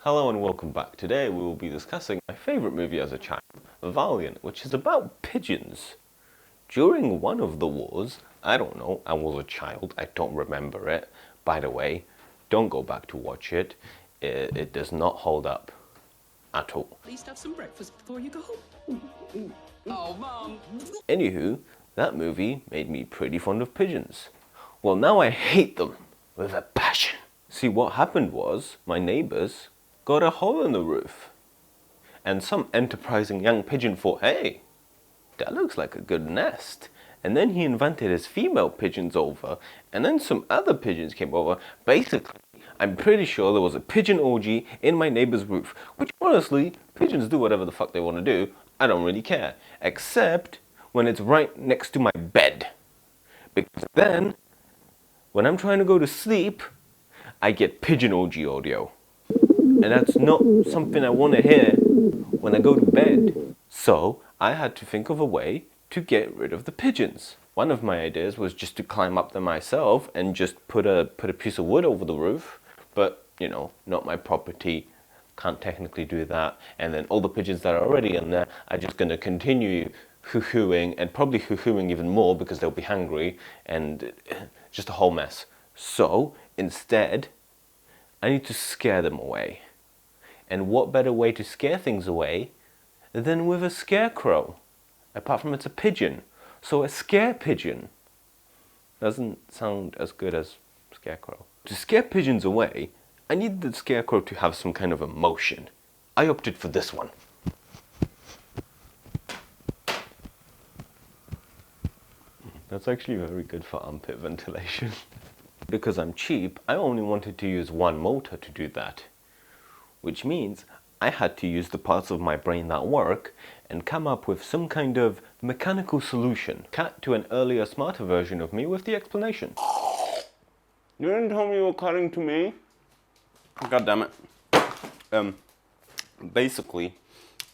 Hello and welcome back. Today we will be discussing my favourite movie as a child, Valiant, which is about pigeons. During one of the wars, I don't know, I was a child, I don't remember it. By the way, don't go back to watch it. It does not hold up at all. At least have some breakfast before you go. Oh, Mom. Anywho, that movie made me pretty fond of pigeons. Well, now I hate them with a passion. See, what happened was, my neighbours got a hole in the roof. And some enterprising young pigeon thought, hey, that looks like a good nest. And then he invited his female pigeons over, and then some other pigeons came over. Basically, I'm pretty sure there was a pigeon orgy in my neighbor's roof, which honestly, pigeons do whatever the fuck they want to do. I don't really care, except when it's right next to my bed. Because then, when I'm trying to go to sleep, I get pigeon orgy audio. And that's not something I want to hear when I go to bed. So I had to think of a way to get rid of the pigeons. One of my ideas was just to climb up them myself and just put a piece of wood over the roof. But, you know, not my property, can't technically do that. And then all the pigeons that are already in there are just going to continue hoo-hooing, and probably hoo-hooing even more because they'll be hungry, and just a whole mess. So instead, I need to scare them away. And what better way to scare things away than with a scarecrow? Apart from it's a pigeon. So a scare pigeon doesn't sound as good as scarecrow. To scare pigeons away, I need the scarecrow to have some kind of emotion. I opted for this one. That's actually very good for armpit ventilation. Because I'm cheap, I only wanted to use one motor to do that. Which means I had to use the parts of my brain that work and come up with some kind of mechanical solution. Cut to an earlier, smarter version of me with the explanation. You didn't tell me you were cutting to me? God damn it. Basically,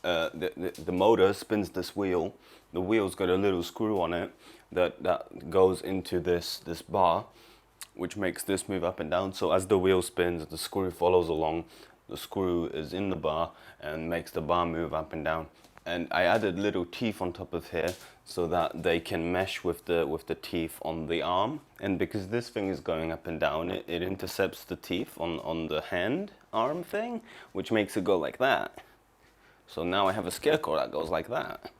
the motor spins this wheel. The wheel's got a little screw on it that goes into this bar, which makes this move up and down. So as the wheel spins, the screw follows along. The screw is in the bar and makes the bar move up and down. And I added little teeth on top of here so that they can mesh with the teeth on the arm. And because this thing is going up and down, it intercepts the teeth on the hand arm thing, which makes it go like that. So now I have a scarecrow that goes like that.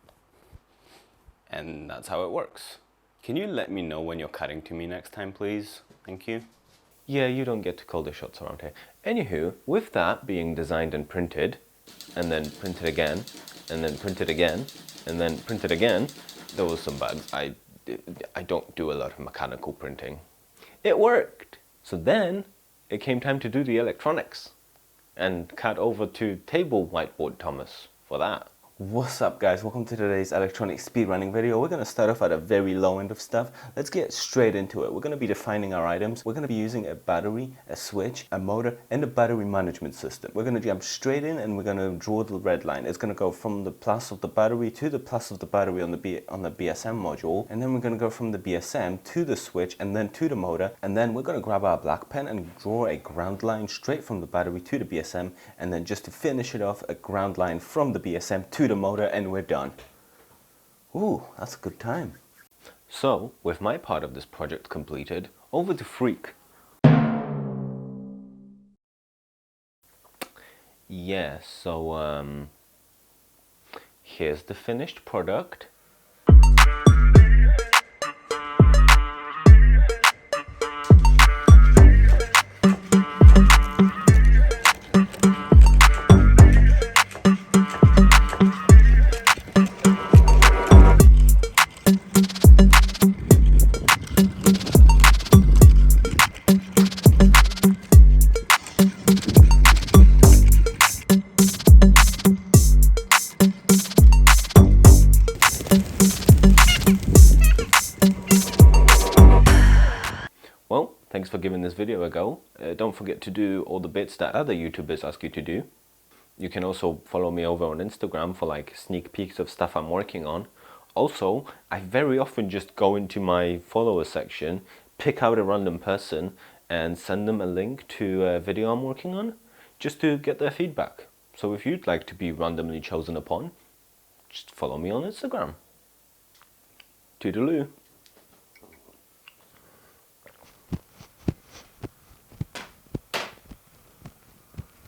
And that's how it works. Can you let me know when you're cutting to me next time, please? Thank you. Yeah, you don't get to call the shots around here. Anywho, with that being designed and printed, and then printed again, and then printed again, and then printed again, there was some bugs. I don't do a lot of mechanical printing. It worked! So then, it came time to do the electronics. And cut over to Table Whiteboard Thomas for that. What's up guys, welcome to today's electronic speedrunning video. We're going to start off at a very low end of stuff. Let's get straight into it. We're going to be defining our items. We're going to be using a battery, a switch, a motor, and a battery management system. We're going to jump straight in and we're going to draw the red line. It's going to go from the plus of the battery to the plus of the battery on the BSM module, and then we're going to go from the BSM to the switch and then to the motor, and then we're going to grab our black pen and draw a ground line straight from the battery to the BSM, and then just to finish it off, a ground line from the BSM to the motor, and we're done. Ooh, that's a good time. So, with my part of this project completed, over to Freak. Yeah, so here's the finished product. Well, thanks for giving this video a go. Don't forget to do all the bits that other YouTubers ask you to do. You can also follow me over on Instagram for like sneak peeks of stuff I'm working on. Also, I very often just go into my follower section, pick out a random person and send them a link to a video I'm working on. just to get their feedback. So if you'd like to be randomly chosen upon, just follow me on Instagram. Toodaloo.